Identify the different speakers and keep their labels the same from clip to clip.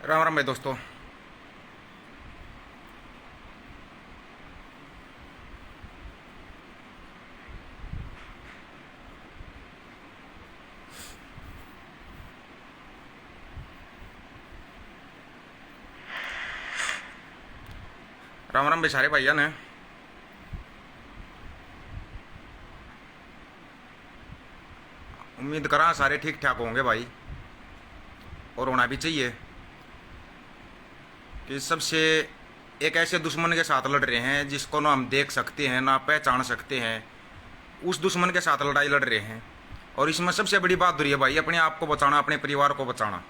Speaker 1: राम राम भाई दोस्तों। राम राम भाई सारे भैया ने। उम्मीद करा सारे ठीक ठाक होंगे भाई, और होना भी चाहिए कि सबसे एक ऐसे दुश्मन के साथ लड़ रहे हैं जिसको ना हम देख सकते हैं ना पहचान सकते हैं, उस दुश्मन के साथ लड़ाई लड़ रहे हैं। और इसमें सबसे बड़ी बहादुरी है भाई अपने आप को बचाना, अपने परिवार को बचाना।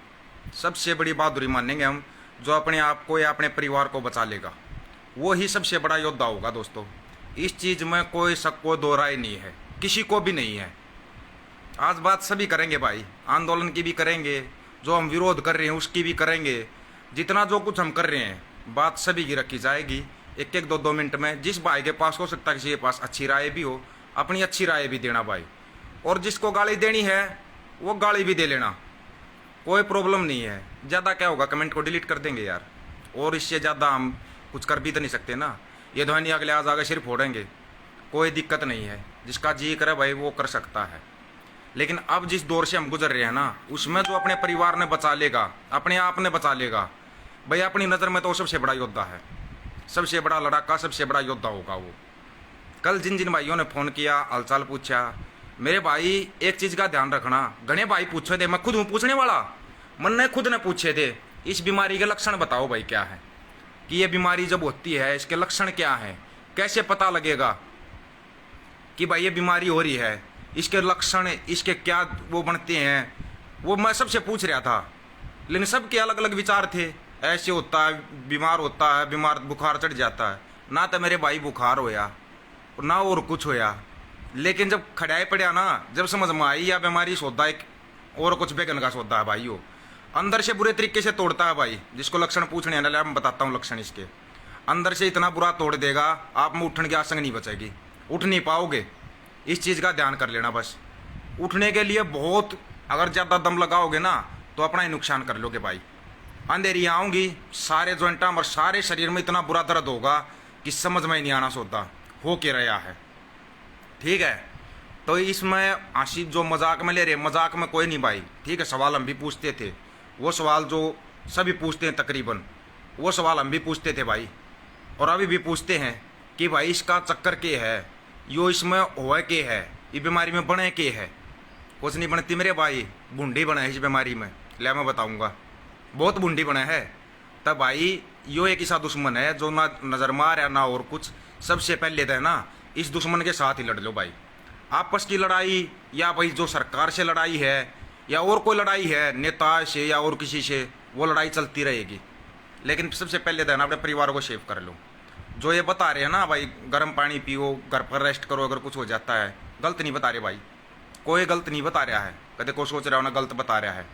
Speaker 1: सबसे बड़ी बहादुरी मानेंगे हम जो अपने आप को या अपने परिवार को बचा लेगा, वो ही सबसे बड़ा योद्धा होगा दोस्तों। इस चीज़ में कोई शक को दो राय नहीं है, किसी को भी नहीं है। आज बात सभी करेंगे भाई, आंदोलन की भी करेंगे, जो हम विरोध कर रहे हैं उसकी भी करेंगे, जितना जो कुछ हम कर रहे हैं बात सभी की रखी जाएगी। एक एक दो दो मिनट में जिस भाई के पास हो सकता है किसी के पास अच्छी राय भी हो, अपनी अच्छी राय भी देना भाई। और जिसको गाली देनी है वो गाली भी दे लेना, कोई प्रॉब्लम नहीं है। ज़्यादा क्या होगा, कमेंट को डिलीट कर देंगे यार, और इससे ज़्यादा हम कुछ कर भी तो नहीं सकते ना। ये ध्वनि अगले आज आगे सिर्फ फोड़ेंगे, कोई दिक्कत नहीं है। जिसका जी करे भाई वो कर सकता है। लेकिन अब जिस दौर से हम गुजर रहे हैं ना, उसमें जो अपने परिवार ने बचा लेगा, अपने आप ने बचा लेगा भाई, अपनी नज़र में तो सबसे बड़ा योद्धा है, सबसे बड़ा लड़ाका, सबसे बड़ा योद्धा होगा वो। कल जिन जिन भाइयों ने फ़ोन किया, हालचाल पूछा, मेरे भाई एक चीज़ का ध्यान रखना, घने भाई पूछे थे, मैं खुद हूँ पूछने वाला, मन ने खुद ने पूछे थे इस बीमारी के लक्षण बताओ भाई क्या है, कि ये बीमारी जब होती है इसके लक्षण क्या हैं, कैसे पता लगेगा कि भाई ये बीमारी हो रही है, इसके लक्षण, इसके क्या वो बनते हैं, वो मैं सबसे पूछ रहा था। लेकिन सबके अलग अलग विचार थे। ऐसे होता है, बीमार होता है, बीमार बुखार चढ़ जाता है। ना तो मेरे भाई बुखार होया ना और कुछ होया, लेकिन जब खड़ाए पड़ा ना, जब समझ में आई या बीमारी सौदा एक और कुछ बेगन का सौदा है भाई, वो अंदर से बुरे तरीके से तोड़ता है भाई। जिसको लक्षण पूछने हैं ना, मैं बताता हूँ लक्षण इसके। अंदर से इतना बुरा तोड़ देगा आप में उठने की आसंग नहीं बचेगी, उठ नहीं पाओगे। इस चीज़ का ध्यान कर लेना बस। उठने के लिए बहुत अगर ज़्यादा दम लगाओगे ना तो अपना ही नुकसान कर लोगे भाई। अंधेरियाँ आऊँगी, सारे जॉइंटा और सारे शरीर में इतना बुरा दर्द होगा कि समझ में ही नहीं आना सोता हो के रहा है। ठीक है, तो इसमें हंसी जो मजाक में ले रहे, मजाक में कोई नहीं भाई। ठीक है, सवाल हम भी पूछते थे, वो सवाल जो सभी पूछते हैं तकरीबन, वो सवाल हम भी पूछते थे भाई, और अभी भी पूछते हैं कि भाई इसका चक्कर क्या है, यो इसमें हुआ के है, ये बीमारी में बने के है। कुछ नहीं बनती मेरे भाई, बूंदी बना है इस बीमारी में। ले मैं बताऊंगा, बहुत बूंदी बना है। तब भाई यो एक ऐसा दुश्मन है जो ना नज़र मार है ना और कुछ। सबसे पहले तो है ना इस दुश्मन के साथ ही लड़ लो भाई। आपस की लड़ाई या भाई जो सरकार से लड़ाई है या और कोई लड़ाई है नेता से या और किसी से, वो लड़ाई चलती रहेगी। लेकिन सबसे पहले तो है ना अपने परिवार को सेव कर लो। जो ये बता रहे हैं ना भाई गर्म पानी पियो, घर पर रेस्ट करो अगर कुछ हो जाता है, गलत नहीं बता रहे भाई, कोई गलत नहीं बता रहा है। कदे को सोच रहा हो ना गलत बता रहा है।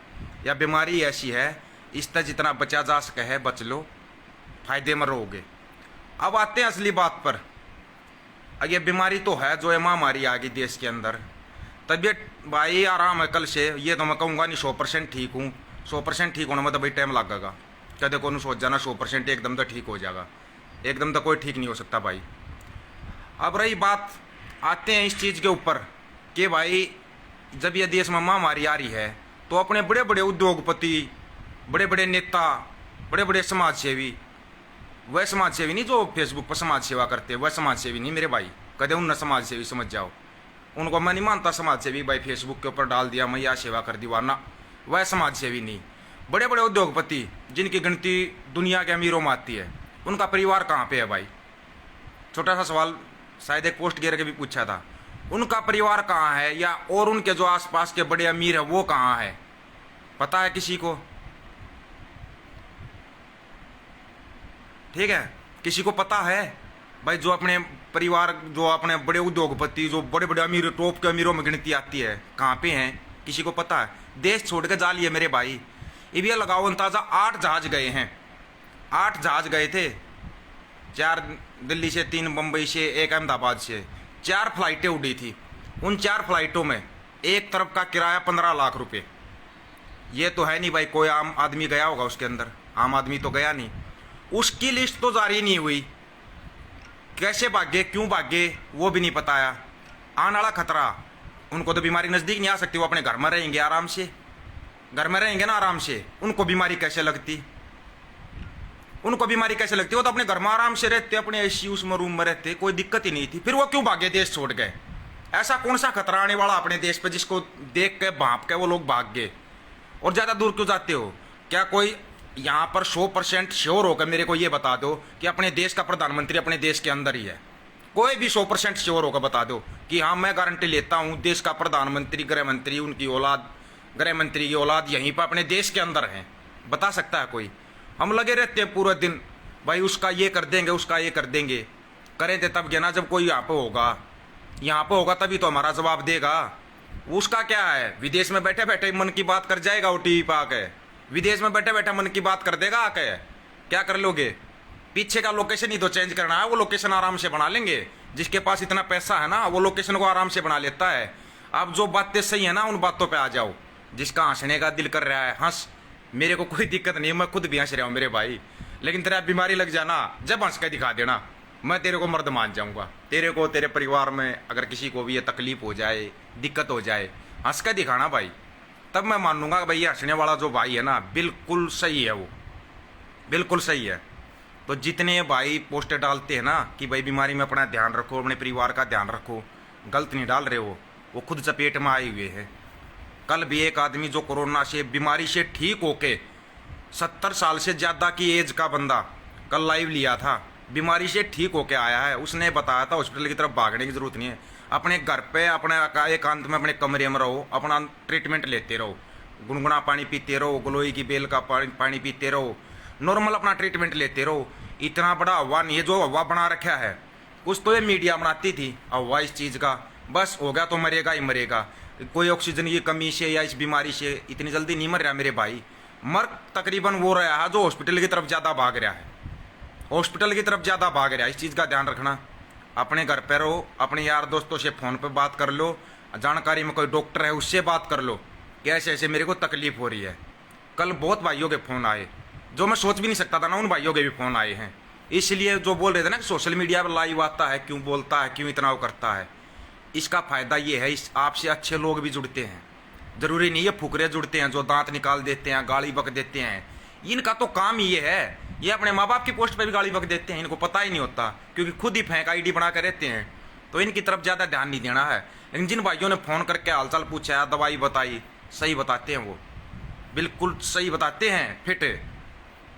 Speaker 1: या बीमारी ऐसी है इससे जितना बचा जा सके है बच लो, फायदे में रहोगे। अब आते हैं असली बात पर। ये बीमारी तो है जो है महामारी आ गई देश के अंदर। तबीयत भाई आराम है कल से, ये तो मैं कहूँगा नहीं 100% ठीक हूँ। 100% ठीक होने में तो भाई टाइम लगेगा। कदे को सोच जाना 100% एकदम तो ठीक हो जाएगा, एकदम तो कोई ठीक नहीं हो सकता भाई। अब रही बात, आते हैं इस चीज़ के ऊपर कि भाई जब ये देश में महामारी आ रही है तो अपने बड़े बड़े उद्योगपति, बड़े बड़े नेता, बड़े बड़े समाज सेवी, वह समाज सेवी नहीं जो फेसबुक पर समाज सेवा करते, वह समाज सेवी नहीं मेरे भाई, कदे उन समाज सेवी समझ जाओ। उनको मैं नहीं मानता समाज सेवी भाई, फेसबुक के ऊपर डाल दिया मैं या सेवा कर दी वरना, वह समाज सेवी नहीं। बड़े बड़े उद्योगपति जिनकी गिनती दुनिया के अमीरों में आती है, उनका परिवार कहाँ पे है भाई? छोटा सा सवाल शायद एक पोस्ट गिर के भी पूछा था, उनका परिवार कहाँ है? या और उनके जो आसपास के बड़े अमीर है वो कहाँ है? पता है किसी को? ठीक है, किसी को पता है भाई? जो अपने परिवार, जो अपने बड़े उद्योगपति, जो बड़े बड़े अमीर, टॉप के अमीरों में गिनती आती है, कहाँ पे हैं? किसी को पता है? देश छोड़ के जा लिए मेरे भाई। ये भी लगाओ अंदाजा, 8 जहाज गए हैं, 8 जहाज गए थे, 4 दिल्ली से, 3 बम्बई से, 1 अहमदाबाद से, 4 फ्लाइटें उड़ी थी। उन 4 फ्लाइटों में एक तरफ का किराया 15 लाख रुपए। ये तो है नहीं भाई कोई आम आदमी गया होगा उसके अंदर, आम आदमी तो गया नहीं। उसकी लिस्ट तो जारी नहीं हुई, कैसे भागे क्यों भागे वो भी नहीं बताया। आने वाला खतरा, उनको तो बीमारी नज़दीक नहीं आ सकती, वो अपने घर में रहेंगे आराम से, घर में रहेंगे ना आराम से, उनको बीमारी कैसे लगती, उनको बीमारी कैसे लगती, वो तो अपने घर में आराम से रहते, अपने एसी उसमें रूम में रहते, कोई दिक्कत ही नहीं थी, फिर वो क्यों भागे देश छोड़ गए। ऐसा कौन सा खतरा आने वाला अपने देश पे जिसको देख के भाप के वो लोग भाग गए। और ज़्यादा दूर क्यों जाते हो, क्या कोई यहाँ पर 100% श्योर होकर मेरे को ये बता दो कि अपने देश का प्रधानमंत्री अपने देश के अंदर ही है। कोई भी 100% श्योर होकर बता दो कि हाँ मैं गारंटी लेता हूँ देश का प्रधानमंत्री, गृह मंत्री, उनकी औलाद, गृह मंत्री की औलाद यहीं पर अपने देश के अंदर है, बता सकता है कोई। हम लगे रहते हैं पूरे दिन, भाई उसका ये कर देंगे, उसका ये कर देंगे, करें थे तब ना जब कोई यहाँ पे होगा तभी तो हमारा जवाब देगा। उसका क्या है, विदेश में बैठे बैठे मन की बात कर जाएगा वो टीवी पे आके, विदेश में बैठे बैठे मन की बात कर देगा आके, क्या कर लोगे। पीछे का लोकेशन ही तो चेंज करना है, वो लोकेशन आराम से बना लेंगे, जिसके पास इतना पैसा है ना वो लोकेशन को आराम से बना लेता है। आप जो बातें सही है ना उन बातों पे आ जाओ, जिसका हंसने का दिल कर रहा है हंस, मेरे को कोई दिक्कत नहीं, मैं खुद भी हंस रहा हूँ मेरे भाई, लेकिन तेरा बीमारी लग जाना जब हंस के दिखा देना, मैं तेरे को मर्द मान जाऊंगा। तेरे को, तेरे परिवार में अगर किसी को भी ये तकलीफ हो जाए, दिक्कत हो जाए, हंस के दिखाना भाई, तब मैं मान लूंगा भाई ये हंसने वाला जो भाई है ना बिल्कुल सही है, वो बिल्कुल सही है। तो जितने भाई पोस्टर डालते हैं ना कि भाई बीमारी में अपना ध्यान रखो, अपने परिवार का ध्यान रखो, गलत नहीं डाल रहे हो, वो खुद चपेट में आए हुए हैं। कल भी एक आदमी जो कोरोना से बीमारी से ठीक होके 70 साल से ज़्यादा की एज का बंदा कल लाइव लिया था, बीमारी से ठीक होके आया है, उसने बताया था हॉस्पिटल की तरफ भागने की जरूरत नहीं है, अपने घर पे अपने एकांत में अपने कमरे में रहो, अपना ट्रीटमेंट लेते रहो, गुनगुना पानी पीते रहो, गलोई की बेल का पानी पीते रहो, नॉर्मल अपना ट्रीटमेंट लेते रहो। इतना बड़ा हवा नहीं है जो हवा बना रखा है, कुछ तो ये मीडिया बनाती थी हवा इस चीज़ का, बस हो गया तो मरेगा ही मरेगा। कोई ऑक्सीजन की कमी से या इस बीमारी से इतनी जल्दी नहीं मर रहा मेरे भाई, मर तकरीबन वो रहा है जो हॉस्पिटल की तरफ ज़्यादा भाग रहा है, हॉस्पिटल की तरफ ज़्यादा भाग रहा है। इस चीज़ का ध्यान रखना, अपने घर पे रहो, अपने यार दोस्तों से फ़ोन पे बात कर लो, जानकारी में कोई डॉक्टर है उससे बात कर लो कि ऐसे ऐसे मेरे को तकलीफ हो रही है। कल बहुत भाइयों के फ़ोन आए जो मैं सोच भी नहीं सकता था ना, उन भाइयों के भी फ़ोन आए हैं। इसलिए जो बोल रहे थे ना कि सोशल मीडिया पर लाइव आता है, क्यों बोलता है, क्यों इतना वो करता है, इसका फ़ायदा ये है इस आपसे अच्छे लोग भी जुड़ते हैं। ज़रूरी नहीं है फुकरे जुड़ते हैं जो दांत निकाल देते हैं, गाली बक देते हैं, इनका तो काम ये है, ये अपने माँ बाप की पोस्ट पे भी गाली बक देते हैं, इनको पता ही नहीं होता क्योंकि खुद ही फेंक आईडी बना कर रहते हैं, तो इनकी तरफ ज़्यादा ध्यान नहीं देना है। लेकिन जिन भाइयों ने फ़ोन करके हालचाल पूछा, दवाई बताई, सही बताते हैं, वो बिल्कुल सही बताते हैं फिट,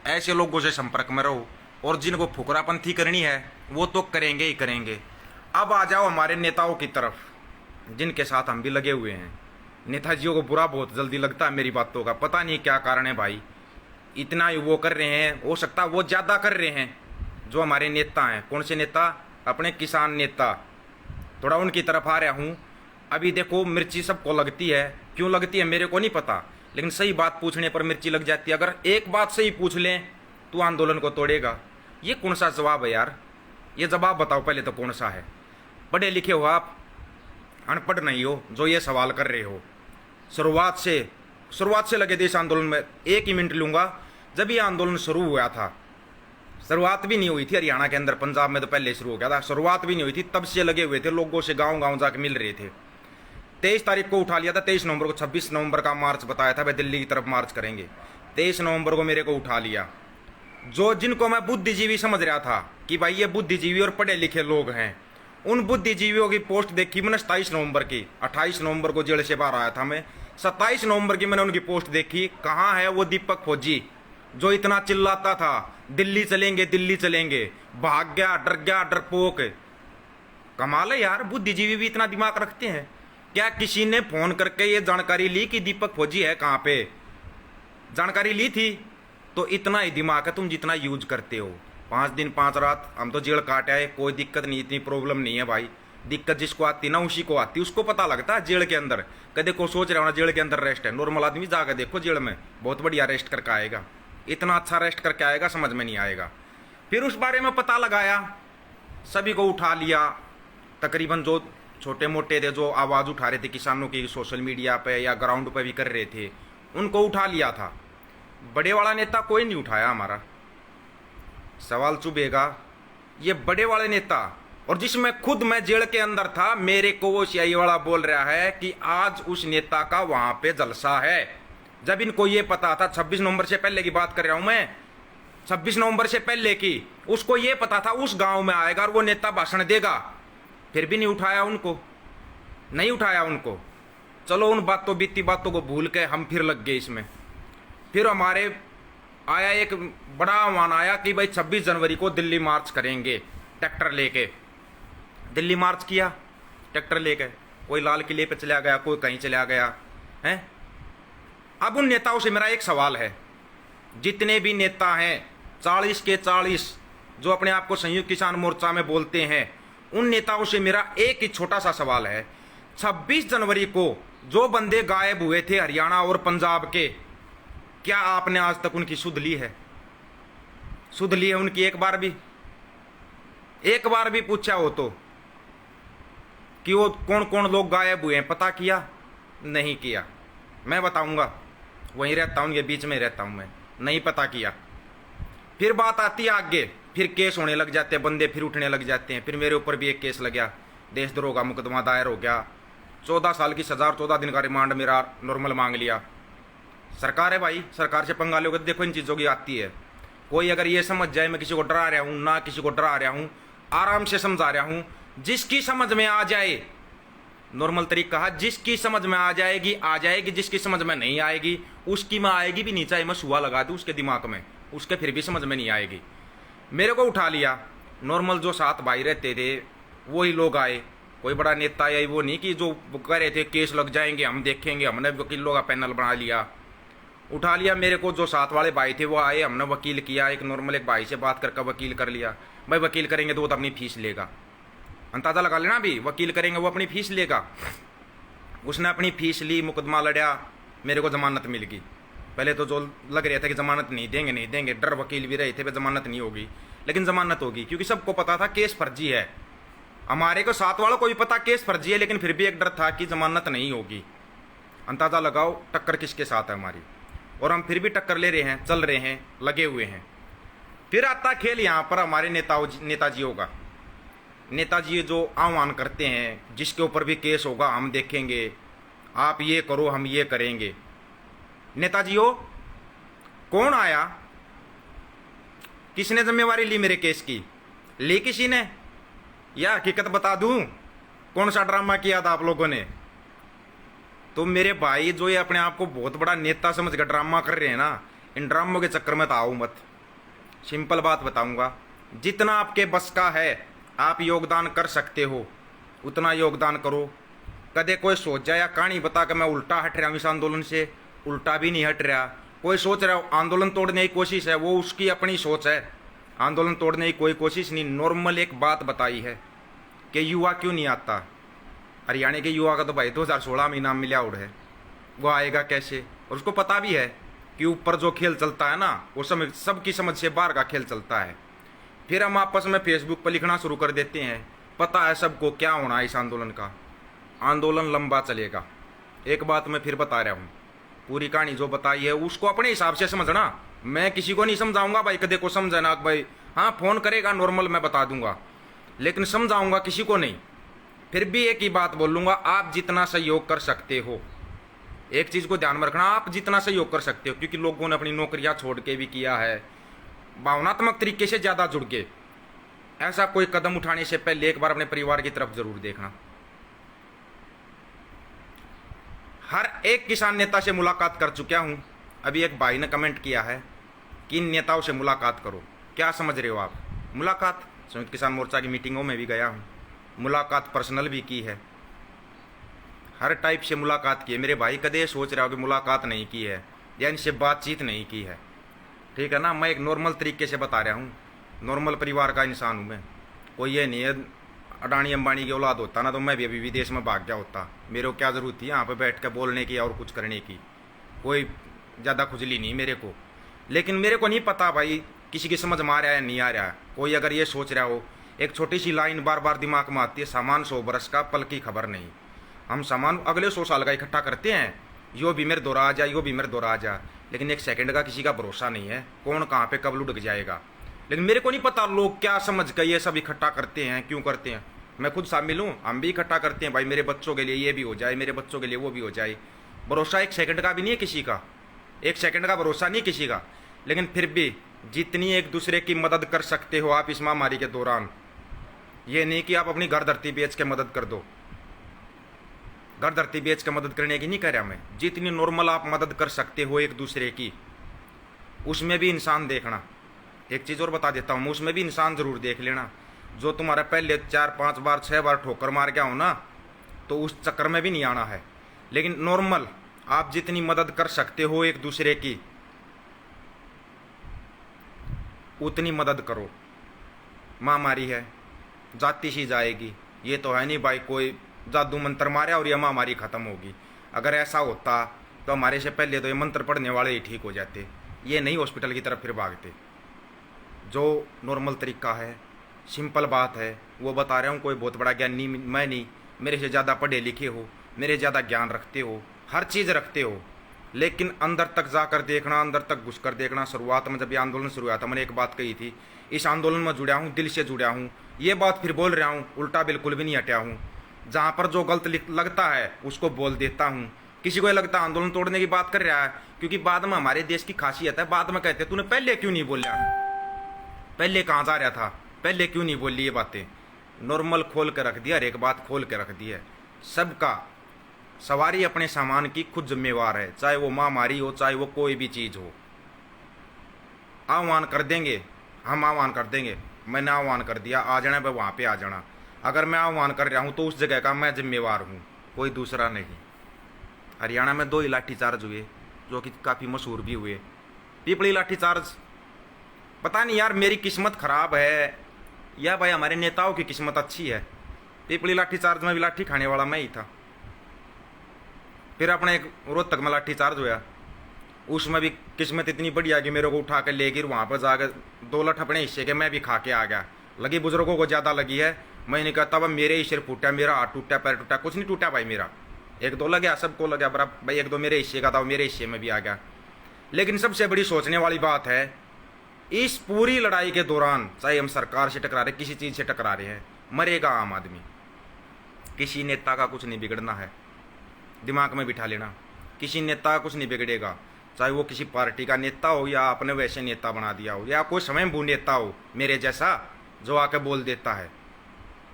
Speaker 1: ऐसे लोगों से संपर्क में रहो। और जिनको फुकरापंथी करनी है वो तो करेंगे ही करेंगे। अब आ जाओ हमारे नेताओं की तरफ, जिनके साथ हम भी लगे हुए हैं। नेताजियों को बुरा बहुत जल्दी लगता है मेरी बातों का, पता नहीं क्या कारण है भाई, इतना ही वो कर रहे हैं, हो सकता है वो ज़्यादा कर रहे हैं जो हमारे नेता हैं। कौन से नेता? अपने किसान नेता, थोड़ा उनकी तरफ आ रहा हूँ। अभी देखो मिर्ची सबको लगती है, क्यों लगती है मेरे को नहीं पता, लेकिन सही बात पूछने पर मिर्ची लग जाती है। अगर एक बात सही पूछ लें तो आंदोलन को तोड़ेगा, ये कौन सा जवाब है यार? ये जवाब बताओ पहले तो कौन सा है? पढ़े लिखे हो आप, अनपढ़ नहीं हो जो ये सवाल कर रहे हो। शुरुआत से लगे थे इस आंदोलन में। एक ही मिनट लूँगा, जब ये आंदोलन शुरू हुआ था, शुरुआत भी नहीं हुई थी हरियाणा के अंदर, पंजाब में तो पहले शुरू हो गया था, शुरुआत भी नहीं हुई थी, तब से लगे हुए थे, लोगों से गाँव गाँव जाके मिल रहे थे। 23 तारीख को उठा लिया था, 23 नवंबर को, 26 नवंबर का मार्च बताया था भाई दिल्ली की तरफ मार्च करेंगे। 23 नवंबर को मेरे को उठा लिया। जो जिनको मैं बुद्धिजीवी समझ रहा था कि भाई ये बुद्धिजीवी और पढ़े लिखे लोग हैं, उन बुद्धिजीवियों की पोस्ट देखी मैंने 27 नवंबर की। 28 नवंबर को जेल से बाहर आया था मैं, 27 नवंबर की मैंने उनकी पोस्ट देखी। कहाँ है वो दीपक फौजी जो इतना चिल्लाता था दिल्ली चलेंगे दिल्ली चलेंगे, भाग गया, डरपोक। कमाल है यार, बुद्धिजीवी भी इतना दिमाग रखते हैं क्या? किसी ने फोन करके ये जानकारी ली कि दीपक फौजी है कहाँ पे? जानकारी ली थी तो इतना ही दिमाग है तुम जितना यूज करते हो। 5 दिन 5 रात हम तो जेल काट आए, कोई दिक्कत नहीं, इतनी प्रॉब्लम नहीं है भाई। दिक्कत जिसको आती ना उसी को आती, उसको पता लगता है जेल के अंदर। कदे को सोच रहा होना जेल के अंदर रेस्ट है, नॉर्मल आदमी जाकर देखो जेल में बहुत बढ़िया रेस्ट करके आएगा, इतना अच्छा रेस्ट करके आएगा समझ में नहीं आएगा। फिर उस बारे में पता लगाया, सभी को उठा लिया, तकरीबन जो छोटे मोटे थे जो आवाज़ उठा रहे थे किसानों की सोशल मीडिया पे या ग्राउंड पे भी कर रहे थे, उनको उठा लिया था। बड़े वाला नेता कोई नहीं उठाया हमारा सवाल। चुभेगा ये बड़े वाले नेता, और जिसमें खुद मैं जेल के अंदर था, मेरे को वो सीआई वाला बोल रहा है कि आज उस नेता का वहां पे जलसा है। जब इनको ये पता था, 26 नवंबर से पहले की बात कर रहा हूं मैं, 26 नवंबर से पहले की, उसको ये पता था उस गांव में आएगा और वो नेता भाषण देगा, फिर भी नहीं उठाया उनको, नहीं उठाया उनको। चलो उन बातों बीती बातों को भूल के हम फिर लग गए इसमें। फिर हमारे आया एक बड़ा आह्वान आया कि भाई 26 जनवरी को दिल्ली मार्च करेंगे ट्रैक्टर लेके। दिल्ली मार्च किया ट्रैक्टर लेके, कोई लाल किले पे चला गया, कोई कहीं चला गया है। अब उन नेताओं से मेरा एक सवाल है, जितने भी नेता हैं 40 के 40 जो अपने आप को संयुक्त किसान मोर्चा में बोलते हैं, उन नेताओं से मेरा एक ही छोटा सा सवाल है, 26 जनवरी को जो बंदे गायब हुए थे हरियाणा और पंजाब के, क्या आपने आज तक उनकी सुध ली है? सुध ली है उनकी? एक बार भी पूछा हो तो कि वो कौन कौन लोग गायब हुए हैं, पता किया? नहीं किया। मैं बताऊंगा, वहीं रहता हूं, ये बीच में रहता हूं मैं, नहीं पता किया। फिर बात आती है आगे, फिर केस होने लग जाते हैं, बंदे फिर उठने लग जाते हैं। फिर मेरे ऊपर भी एक केस लग गया, देशद्रोह का मुकदमा दायर हो गया, 14 साल की सजा और 14 दिन का रिमांड मेरा नॉर्मल मांग लिया। सरकार है भाई, सरकार से पंगा लोगे तो देखो इन चीज़ों की आती है। कोई अगर ये समझ जाए मैं किसी को डरा रहा हूँ, ना किसी को डरा रहा हूँ, आराम से समझा रहा हूँ, जिसकी समझ में आ जाए, नॉर्मल तरीका है, जिसकी समझ में आ जाएगी आ जाएगी, जिसकी समझ में नहीं आएगी उसकी में आएगी भी नहीं, चाहे मैं सुआ लगा दूँ उसके दिमाग में, उसके फिर भी समझ में नहीं आएगी। मेरे को उठा लिया, नॉर्मल जो 7 भाई रहते थे वही लोग आए, कोई बड़ा नेता आया, वो नहीं कि जो कह रहे थे केस लग जाएंगे हम देखेंगे, हमने वकीलों का पैनल बना लिया, उठा लिया। मेरे को जो 7 वाले भाई थे वो आए, हमने वकील किया, एक नॉर्मल एक भाई से बात करके वकील कर लिया। भाई वकील करेंगे तो वो तो अपनी फीस लेगा, अंदाजा लगा लेना, भी वकील करेंगे वो अपनी फीस लेगा। उसने अपनी फीस ली, मुकदमा लड़ा, मेरे को जमानत मिल गई। पहले तो जो लग रहा था कि जमानत नहीं देंगे, डर वकील भी रहे थे जमानत नहीं होगी, लेकिन जमानत होगी, क्योंकि सबको पता था केस फर्जी है। हमारे को 7 वालों को भी पता केस फर्जी है, लेकिन फिर भी एक डर था कि जमानत नहीं होगी। अंदाजा लगाओ टक्कर किसके साथ है हमारी, और हम फिर भी टक्कर ले रहे हैं, चल रहे हैं, लगे हुए हैं। फिर आता खेल यहाँ पर हमारे नेताजियों का। नेताजी जो आह्वान करते हैं, जिसके ऊपर भी केस होगा हम देखेंगे, आप ये करो हम ये करेंगे। नेताजियों कौन आया, किसने जिम्मेवारी ली मेरे केस की? ली किसी ने? या हकीकत बता दूं, कौन सा ड्रामा किया था आप लोगों ने? तो मेरे भाई जो ये अपने आप को बहुत बड़ा नेता समझ कर ड्रामा कर रहे हैं ना, इन ड्रामों के चक्कर में तो आओ मत। सिंपल बात बताऊंगा, जितना आपके बस का है आप योगदान कर सकते हो उतना योगदान करो। कदे कोई सोच जाए या कहानी बता के मैं उल्टा हट रहा हूँ इस आंदोलन से, उल्टा भी नहीं हट रहा। कोई सोच रहा हो आंदोलन तोड़ने की कोशिश है, वो उसकी अपनी सोच है, आंदोलन तोड़ने की कोई कोशिश नहीं। नॉर्मल एक बात बताई है कि युवा क्यों नहीं आता। हरियाणा के युवा का तो भाई 2016 में इनाम मिला उड़ है, वो आएगा कैसे? और उसको पता भी है कि ऊपर जो खेल चलता है ना, वो सबकी समझ से बाहर का खेल चलता है। फिर हम आपस में फेसबुक पर लिखना शुरू कर देते हैं, पता है सबको क्या होना है इस आंदोलन का। आंदोलन लंबा चलेगा। एक बात मैं फिर बता रहा हूँ, पूरी कहानी जो बताई है उसको अपने हिसाब से समझना, मैं किसी को नहीं समझाऊंगा भाई कदे को समझना भाई। हाँ फोन करेगा नॉर्मल मैं बता दूंगा, लेकिन समझाऊंगा किसी को नहीं। फिर भी एक ही बात बोलूंगा, आप जितना सहयोग कर सकते हो, एक चीज को ध्यान में रखना, आप जितना सहयोग कर सकते हो, क्योंकि लोगों ने अपनी नौकरियां छोड़ के भी किया है, भावनात्मक तरीके से ज्यादा जुड़ के। ऐसा कोई कदम उठाने से पहले एक बार अपने परिवार की तरफ जरूर देखना। हर एक किसान नेता से मुलाकात कर चुका हूं। अभी एक भाई ने कमेंट किया है कि इन नेताओं से मुलाकात करो। क्या समझ रहे हो आप? मुलाकात संयुक्त किसान मोर्चा की मीटिंगों में भी गया हूं, मुलाकात पर्सनल भी की है, हर टाइप से मुलाकात की है। मेरे भाई कदे सोच रहे हो कि मुलाकात नहीं की है या इनसे बातचीत नहीं की है, ठीक है ना। मैं एक नॉर्मल तरीके से बता रहा हूँ, नॉर्मल परिवार का इंसान हूँ मैं। कोई ये नहीं है अडानी अंबानी की औलाद होता ना तो मैं भी अभी विदेश में भाग गया होता। मेरे को क्या ज़रूरत थी यहाँ पे बैठ कर बोलने की और कुछ करने की, कोई ज़्यादा खुजली नहीं मेरे को। लेकिन मेरे को नहीं पता भाई किसी की समझ में आ रहा है नहीं आ रहा है। कोई अगर ये सोच रहा हो, एक छोटी सी लाइन बार बार दिमाग में आती है, सामान 100 बरस का पल की खबर नहीं। हम सामान अगले 100 साल का इकट्ठा करते हैं, यो भी मेरे दौरा आ जा, यो भी मेरे दौरा आ जा। लेकिन एक सेकंड का किसी का भरोसा नहीं है, कौन कहाँ पे कब लुढ़क जाएगा। लेकिन मेरे को नहीं पता लोग क्या समझ कर ये सब इकट्ठा करते हैं, क्यों करते हैं। मैं खुद शामिल हूँ, हम भी इकट्ठा करते हैं भाई, मेरे बच्चों के लिए ये भी हो जाए, मेरे बच्चों के लिए वो भी हो जाए। भरोसा एक सेकंड का भी नहीं है किसी का, एक सेकंड का भरोसा नहीं किसी का। लेकिन फिर भी जितनी एक दूसरे की मदद कर सकते हो आप इस महामारी के दौरान, ये नहीं कि आप अपनी घर धरती बेच के मदद कर दो। घर धरती बेच के मदद करने की नहीं कह रहा मैं, जितनी नॉर्मल आप मदद कर सकते हो एक दूसरे की, उसमें भी इंसान देखना। एक चीज़ और बता देता हूँ, उसमें भी इंसान ज़रूर देख लेना। जो तुम्हारा पहले 4-5 बार 6 बार ठोकर मार गया हो ना, तो उस चक्कर में भी नहीं आना है। लेकिन नॉर्मल आप जितनी मदद कर सकते हो एक दूसरे की, उतनी मदद करो। महामारी है, जाती सी जाएगी, ये तो है नहीं भाई कोई जादू मंत्र मारा और ये महामारी खत्म होगी। अगर ऐसा होता तो हमारे से पहले तो ये मंत्र पढ़ने वाले ही ठीक हो जाते, ये नहीं हॉस्पिटल की तरफ फिर भागते। जो नॉर्मल तरीका है, सिंपल बात है, वो बता रहा हूँ। कोई बहुत बड़ा ज्ञानी मैं नहीं, मेरे से ज़्यादा पढ़े लिखे हो, मेरे ज़्यादा ज्ञान रखते हो, हर चीज़ रखते हो, लेकिन अंदर तक जाकर देखना, अंदर तक घुस कर देखना। शुरुआत में जब ये आंदोलन शुरू हुआ था, मैंने एक बात कही थी, इस आंदोलन में जुड़ा हूँ, दिल से जुड़ा हूँ। ये बात फिर बोल रहा हूँ, उल्टा बिल्कुल भी नहीं हटा हूँ। जहाँ पर जो गलत लगता है उसको बोल देता हूँ। किसी को ये लगता है आंदोलन तोड़ने की बात कर रहा है, क्योंकि बाद में हमारे देश की खासियत है, बाद में कहते तूने पहले क्यों नहीं बोला, पहले कहाँ जा रहा था, पहले क्यों नहीं बोली। ये बातें नॉर्मल खोल के रख दिया, हर एक बात खोल के रख दी है। सबका सवारी अपने सामान की खुद जिम्मेवार है, चाहे वो महामारी हो, चाहे वो कोई भी चीज़ हो। आह्वान कर देंगे, हम आह्वान कर देंगे। मैंने आह्वान कर दिया, आ जाना भाई, वहाँ पे आ जाना। अगर मैं आह्वान कर रहा हूँ तो उस जगह का मैं जिम्मेवार हूँ, कोई दूसरा नहीं। हरियाणा में 2 ही लाठीचार्ज हुए जो कि काफ़ी मशहूर भी हुए। पीपली लाठीचार्ज, पता नहीं यार मेरी किस्मत खराब है या भाई हमारे नेताओं की किस्मत अच्छी है। पीपली लाठीचार्ज में भी लाठी खाने वाला मैं ही था। फिर अपने एक रोहतक में लाठीचार्ज हुआ, उसमें भी किस्मत इतनी बढ़िया कि मेरे को उठा के ले गिर वहाँ पर जाकर 2 लठ अपने हिस्से के मैं भी खा के आ गया। लगी बुजुर्गों को ज़्यादा लगी है, मैंने कहा तब मेरे ही सिर फूटा, मेरा हाथ टूटा, पैर टूटा, कुछ नहीं टूटा भाई मेरा। 1-2 लगे, सबको लगा बराबर भाई, 1-2 मेरे हिस्से का था, मेरे हिस्से में भी आ गया। लेकिन सबसे बड़ी सोचने वाली बात है, इस पूरी लड़ाई के दौरान चाहे हम सरकार से टकरा रहे, किसी चीज़ से टकरा रहे हैं, मरेगा आम आदमी। किसी नेता का कुछ नहीं बिगड़ना है, दिमाग में बिठा लेना। किसी नेता का कुछ नहीं बिगड़ेगा, चाहे वो किसी पार्टी का नेता हो या आपने वैसे नेता बना दिया हो, या कोई स्वयंभू नेता हो मेरे जैसा जो आके बोल देता है।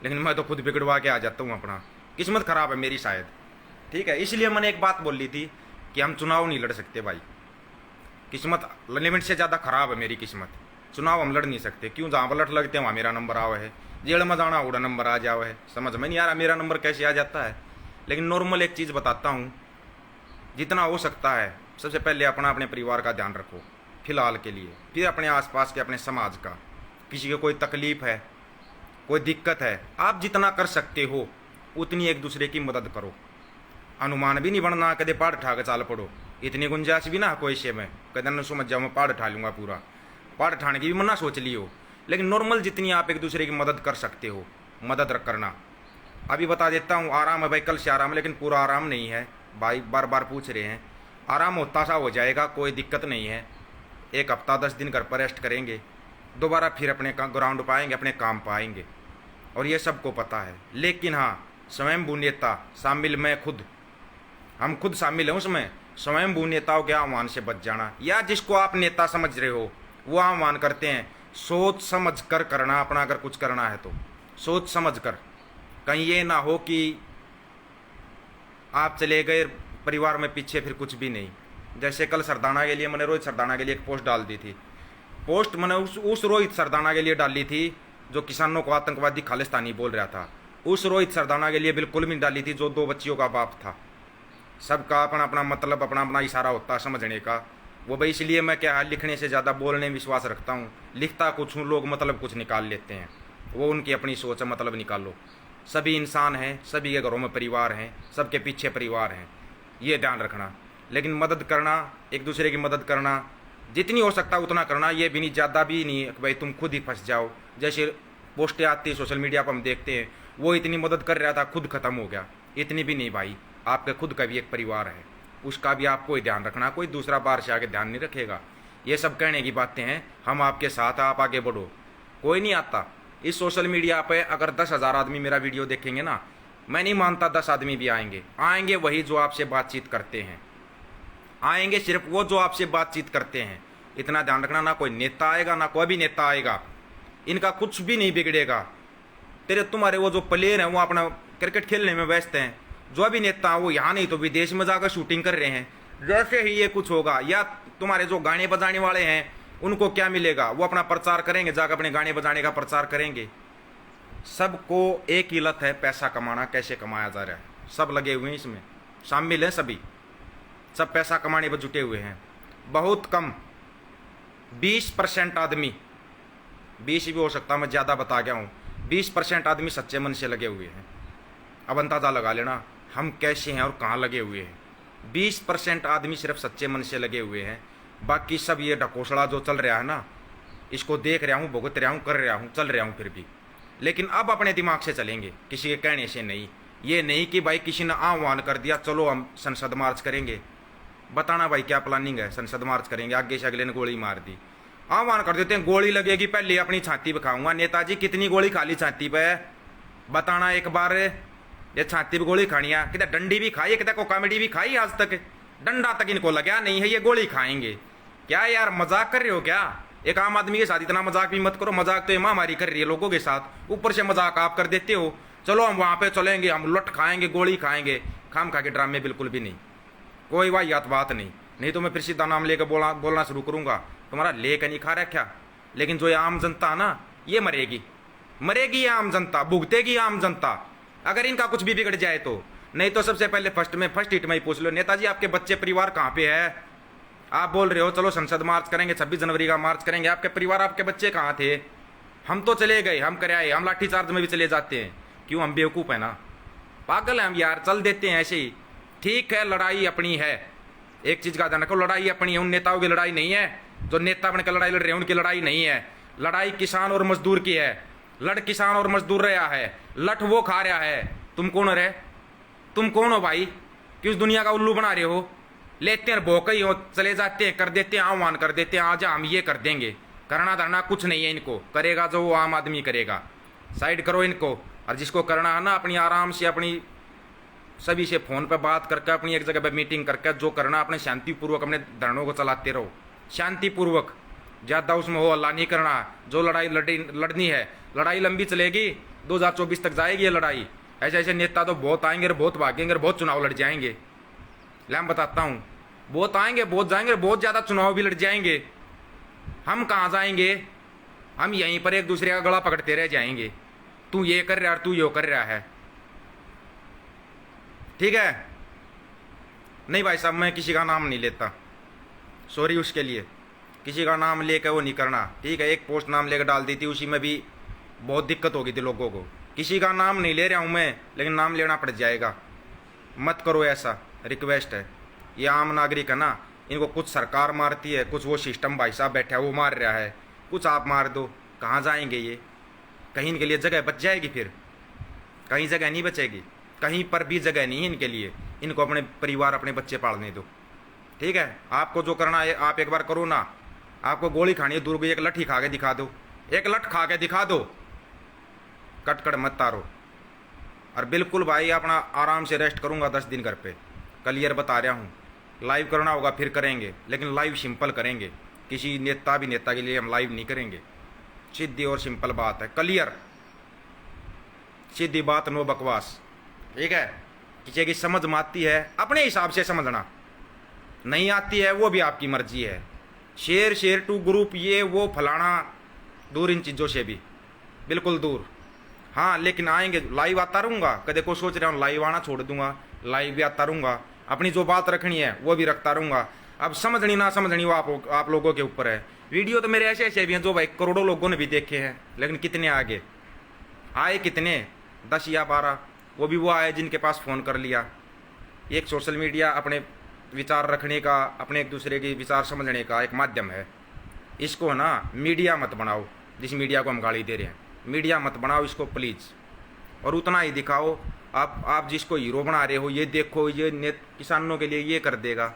Speaker 1: लेकिन मैं तो खुद बिगड़वा के आ जाता हूँ अपना। किस्मत खराब है मेरी शायद, ठीक है। इसलिए मैंने एक बात बोल ली थी कि हम चुनाव नहीं लड़ सकते भाई। किस्मत लिमिट से ज़्यादा खराब है मेरी किस्मत। चुनाव हम लड़ नहीं सकते, क्यों? जहाँ पर लड़ लगते हैं वहाँ मेरा नंबर आवा है, जेल में जाना उड़ा नंबर आ जावा है। समझ में नहीं आ रहा मेरा नंबर कैसे आ जाता है। लेकिन नॉर्मल एक चीज़ बताता हूँ, जितना हो सकता है सबसे पहले अपना अपने परिवार का ध्यान रखो फिलहाल के लिए, फिर अपने आसपास के, अपने समाज का। किसी को कोई तकलीफ है, कोई दिक्कत है, आप जितना कर सकते हो उतनी एक दूसरे की मदद करो। अनुमान भी नहीं बनना कदे पहाड़ उठा के चाल पड़ो, इतनी गुंजाइश भी ना कोई से में कदे न समझ जाओ मैं पहाड़ उठा लूँगा पूरा। पहाड़ उठाने की भी मना सोच लियो, लेकिन नॉर्मल जितनी आप एक दूसरे की मदद कर सकते हो मदद करना। अभी बता देता हूँ, आराम है भाई, कल से आराम, लेकिन पूरा आराम नहीं है भाई। बार बार पूछ रहे हैं, आराम होता सा हो जाएगा, कोई दिक्कत नहीं है। 1 हफ्ता 10 दिन घर पर रेस्ट करेंगे, दोबारा फिर अपने ग्राउंड पाएंगे, अपने काम पाएंगे, और ये सबको पता है। लेकिन हाँ, स्वयंभू नेता शामिल, मैं खुद, हम खुद शामिल हैं उसमें। स्वयंभू नेताओं के आह्वान से बच जाना, या जिसको आप नेता समझ रहे हो वो आह्वान करते हैं, सोच समझ कर करना अपना। अगर कुछ करना है तो सोच समझ कर, कहीं ये ना हो कि आप चले गए परिवार में पीछे फिर कुछ भी नहीं। जैसे कल सरदाना के लिए मैंने, रोहित सरदाना के लिए एक पोस्ट डाल दी थी। पोस्ट मैंने उस रोहित सरदाना के लिए डाली थी जो किसानों को आतंकवादी खालिस्तानी बोल रहा था। उस रोहित सरदाना के लिए बिल्कुल भी डाली थी जो 2 बच्चियों का बाप था। सबका अपना अपना मतलब, अपना अपना इशारा होता है समझने का। वो भाई इसलिए मैं क्या है, लिखने से ज़्यादा बोलने में विश्वास रखता हूँ। लिखता कुछ हूँ, लोग मतलब कुछ निकाल लेते हैं, वो उनकी अपनी सोच है, मतलब निकालो। सभी इंसान हैं, सभी के घरों में परिवार हैं, सबके पीछे परिवार हैं, ये ध्यान रखना। लेकिन मदद करना, एक दूसरे की मदद करना, जितनी हो सकता है उतना करना। ये भी नहीं, ज़्यादा भी नहीं भाई तुम खुद ही फंस जाओ। जैसे पोस्टें आती है सोशल मीडिया पर, हम देखते हैं वो इतनी मदद कर रहा था, खुद ख़त्म हो गया। इतनी भी नहीं भाई, आपके खुद का भी एक परिवार है, उसका भी आपको ही ध्यान रखना, कोई दूसरा बाहर से आके ध्यान नहीं रखेगा। ये सब कहने की बातें हैं, हम आपके साथ, आप आगे बढ़ो। कोई नहीं आता इस सोशल मीडिया पे। अगर 10,000 आदमी मेरा वीडियो देखेंगे ना, मैं नहीं मानता 10 आदमी भी आएंगे वही जो आपसे बातचीत करते हैं, आएंगे सिर्फ वो जो आपसे बातचीत करते हैं। इतना ध्यान रखना, ना कोई नेता आएगा ना कोई भी नेता आएगा, इनका कुछ भी नहीं बिगड़ेगा। तुम्हारे वो जो प्लेयर हैं वो अपना क्रिकेट खेलने में व्यस्त हैं, जो भी नेता हैं वो यहाँ नहीं तो विदेश में जाकर शूटिंग कर रहे हैं। जैसे ही ये कुछ होगा, या तुम्हारे जो गाने बजाने वाले हैं उनको क्या मिलेगा, वो अपना प्रचार करेंगे, जाकर अपने गाने बजाने का प्रचार करेंगे। सबको एक ही लत है, पैसा कमाना, कैसे कमाया जा रहा है। सब लगे हुए हैं इसमें, शामिल हैं सभी, सब पैसा कमाने पर जुटे हुए हैं। बहुत कम 20% आदमी, 20 भी हो सकता, मैं ज़्यादा बता गया हूँ, 20% आदमी सच्चे मन से लगे हुए हैं। अब अंदाज़ा लगा लेना हम कैसे हैं और कहाँ लगे हुए हैं। 20% आदमी सिर्फ सच्चे मन से लगे हुए हैं, बाकी सब ये ढकोसड़ा जो चल रहा है ना, इसको देख रहा हूँ, भुगत रहा हूँ, कर रहा हूँ, चल रहा हूँ फिर भी। लेकिन अब अपने दिमाग से चलेंगे, किसी के कहने से नहीं। ये नहीं कि भाई किसी ने आह्वान कर दिया चलो हम संसद मार्च करेंगे, बताना भाई क्या प्लानिंग है, संसद मार्च करेंगे, आगे से अगले ने गोली मार दी, आह्वान कर देते हैं गोली लगेगी, पहले अपनी छाती पे खाऊंगा। नेताजी कितनी गोली खाली छाती पे, बताना एक बार। ये छाती पे गोली खानी है, कितना डंडी भी खाई है, कितना को कॉमेडी भी खाई आज तक, डंडा तक इनको लगा नहीं है, ये गोली खाएंगे। क्या यार मजाक कर रहे हो क्या? एक आम आदमी के साथ इतना मजाक भी मत करो। मजाक तो ये महामारी कर रही है लोगों के साथ, ऊपर से मजाक आप कर देते हो। चलो हम वहां पे चलेंगे, हम लुट खाएंगे, गोली खाएंगे, खाम खा के ड्रामे बिल्कुल भी नहीं, कोई वाहियात बात नहीं तो मैं फिर सीधा नाम लेकर बोलना शुरू करूंगा। तुम्हारा लेकर नहीं खा रखा, लेकिन जो ये आम जनता ना, ये मरेगी ये आम जनता, भुगतेगी आम जनता, अगर इनका कुछ भी बिगड़ जाए तो। नहीं तो सबसे पहले फर्स्ट हिट में ही पूछ लो, नेताजी आपके बच्चे परिवार कहाँ पे है? आप बोल रहे हो चलो संसद मार्च करेंगे, 26 जनवरी का मार्च करेंगे, आपके परिवार आपके बच्चे कहाँ थे? हम तो चले गए, हम कर आए, हम लाठीचार्ज में भी चले जाते हैं। क्यों? हम बेवकूफ़ है ना, पागल है हम यार, चल देते हैं ऐसे ही। ठीक है, लड़ाई अपनी है, एक चीज़ का ध्यान रखो, लड़ाई अपनी है, उन नेताओं की लड़ाई नहीं है। जो नेता अपने लड़ाई लड़ रहे हैं उनकी लड़ाई नहीं है, लड़ाई किसान और मजदूर की है। लड़ किसान और मजदूर रहा है, लठ वो खा रहा है। तुम कौन रहे? तुम कौन हो भाई? किस दुनिया का उल्लू बना रहे हो? लेते हैं भोकई हो, चले जाते हैं, कर देते हैं, आह्वान कर देते हैं, आज हम ये कर देंगे। करना धरना कुछ नहीं है इनको, करेगा जो वो आम आदमी करेगा। साइड करो इनको, और जिसको करना है ना अपनी आराम से, अपनी सभी से फ़ोन पर बात करके, अपनी एक जगह पर मीटिंग करके जो करना, अपने शांतिपूर्वक अपने धरनों को चलाते रहो, शांतिपूर्वक। ज़्यादा उसमें हो हल्ला नहीं करना। जो लड़ाई लड़नी है, लड़ाई लंबी चलेगी, 2024 तक जाएगी ये लड़ाई। ऐसे ऐसे नेता तो बहुत आएंगे और बहुत भागेंगे और बहुत चुनाव लड़ जाएंगे। मैं बताता हूँ, बहुत आएंगे, बहुत जाएंगे, बहुत ज़्यादा चुनाव भी लड़ जाएंगे। हम कहाँ जाएंगे? हम यहीं पर एक दूसरे का गला पकड़ते रह जाएंगे। तू ये कर रहा है और तू यो कर रहा है, ठीक है? नहीं भाई साहब, मैं किसी का नाम नहीं लेता, सॉरी उसके लिए। किसी का नाम लेकर वो नहीं करना, ठीक है? एक पोस्ट नाम लेकर डाल दी थी, उसी में भी बहुत दिक्कत हो गई थी लोगों को। किसी का नाम नहीं ले रहा हूँ मैं, लेकिन नाम लेना पड़ जाएगा। मत करो ऐसा, रिक्वेस्ट है। ये आम नागरिक है ना, इनको कुछ सरकार मारती है, कुछ वो सिस्टम भाई साहब बैठा है वो मार रहा है, कुछ आप मार दो। कहाँ जाएंगे ये? कहीं इनके लिए जगह बच जाएगी? फिर कहीं जगह नहीं बचेगी, कहीं पर भी जगह नहीं है इनके लिए। इनको अपने परिवार, अपने बच्चे पालने दो, ठीक है? आपको जो करना है आप एक बार करो ना। आपको गोली खानी है, दूर गई एक लठी खा के दिखा दो, एक लठ खा के दिखा दो, कट मत तारो। और बिल्कुल भाई अपना आराम से रेस्ट करूंगा 10 दिन घर पे, क्लियर बता रहा हूँ। लाइव करना होगा फिर करेंगे, लेकिन लाइव सिंपल करेंगे। किसी नेता के लिए हम लाइव नहीं करेंगे। सीधी और सिंपल बात है, क्लियर, सीधी बात, नो बकवास, ठीक है? किसी की समझ में आती है अपने हिसाब से समझना, नहीं आती है वो भी आपकी मर्जी है। शेयर टू ग्रुप, ये वो फलाना, दूर इन चीज़ों से भी, बिल्कुल दूर। हाँ, लेकिन आएंगे, लाइव आता रहूँगा। कदे को सोच रहा हूँ लाइव आना छोड़ दूंगा, लाइव भी आता रहूँगा। अपनी जो बात रखनी है वो भी रखता रहूँगा। अब समझनी ना समझनी वो आप लोगों के ऊपर है। वीडियो तो मेरे ऐसे ऐसे भी हैं जो भाई करोड़ों लोगों ने भी देखे हैं, लेकिन कितने आगे आए? कितने? 10 या 12, वो भी वो आए जिनके पास फ़ोन कर लिया। एक सोशल मीडिया अपने विचार रखने का, अपने एक दूसरे के विचार समझने का एक माध्यम है। इसको ना मीडिया मत बनाओ, जिस मीडिया को हम गाली दे रहे हैं, मीडिया मत बनाओ इसको प्लीज़। और उतना ही दिखाओ आप जिसको हीरो बना रहे हो, ये देखो ये किसानों के लिए ये कर देगा।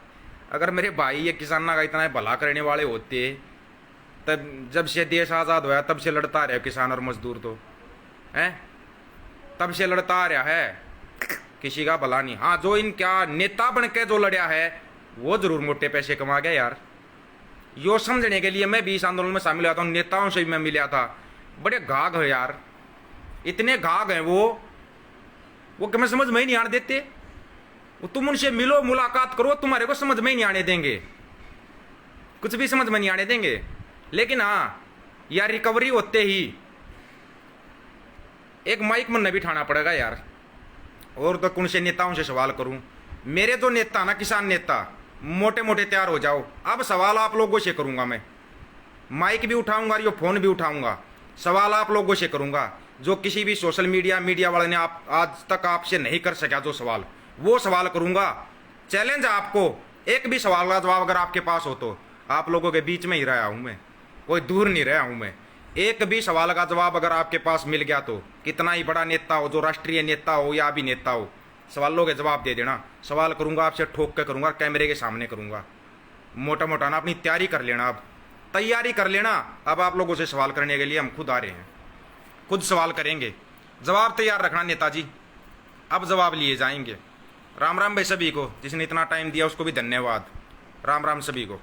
Speaker 1: अगर मेरे भाई ये किसानों का इतना भला करने वाले होते, तब जब से देश आज़ाद होया तब से लड़ता रहे किसान और मजदूर, तो हैं तब से लड़ता आ रहा है, किसी का भला नहीं। हाँ, जो इनका नेता बन के जो लड़ा है वो जरूर मोटे पैसे कमा गया यार। यो समझने के लिए मैं भी इस आंदोलन में शामिल हुआ था, नेताओं से भी मैं मिला था। बड़े घाघ है यार, इतने घाघ हैं वो कि मैं समझ में ही नहीं आने देते। वो तुम उनसे मिलो, मुलाकात करो, तुम्हारे को समझ में ही नहीं आने देंगे, कुछ भी समझ में नहीं आने देंगे। लेकिन हाँ यार, रिकवरी होते ही एक माइक मन भी उठाना पड़ेगा यार। और तो कौन से नेताओं से सवाल करूं? मेरे जो नेता ना, किसान नेता, मोटे मोटे तैयार हो जाओ। अब सवाल आप लोगों से करूंगा, मैं माइक भी उठाऊंगा और ये फोन भी उठाऊंगा, सवाल आप लोगों से करूंगा। जो किसी भी सोशल मीडिया वाले ने आप आज तक आपसे नहीं कर सका जो सवाल, वो सवाल करूंगा। चैलेंज आपको, एक भी सवाल का जवाब अगर आपके पास हो तो। आप लोगों के बीच में ही रहा हूं मैं, कोई दूर नहीं रहा हूं मैं। एक भी सवाल का जवाब अगर आपके पास मिल गया तो, कितना ही बड़ा नेता हो, जो राष्ट्रीय नेता हो या भी नेता हो, सवालों के जवाब दे देना। सवाल करूंगा आपसे, ठोक के करूंगा, कैमरे के सामने करूंगा। मोटा मोटा ना अपनी तैयारी कर लेना, अब तैयारी कर लेना। अब आप लोगों से सवाल करने के लिए हम खुद आ रहे हैं, खुद सवाल करेंगे, जवाब तैयार रखना नेताजी। अब जवाब लिए जाएंगे। राम राम भाई सभी को, जिसने इतना टाइम दिया उसको भी धन्यवाद। राम राम सभी को।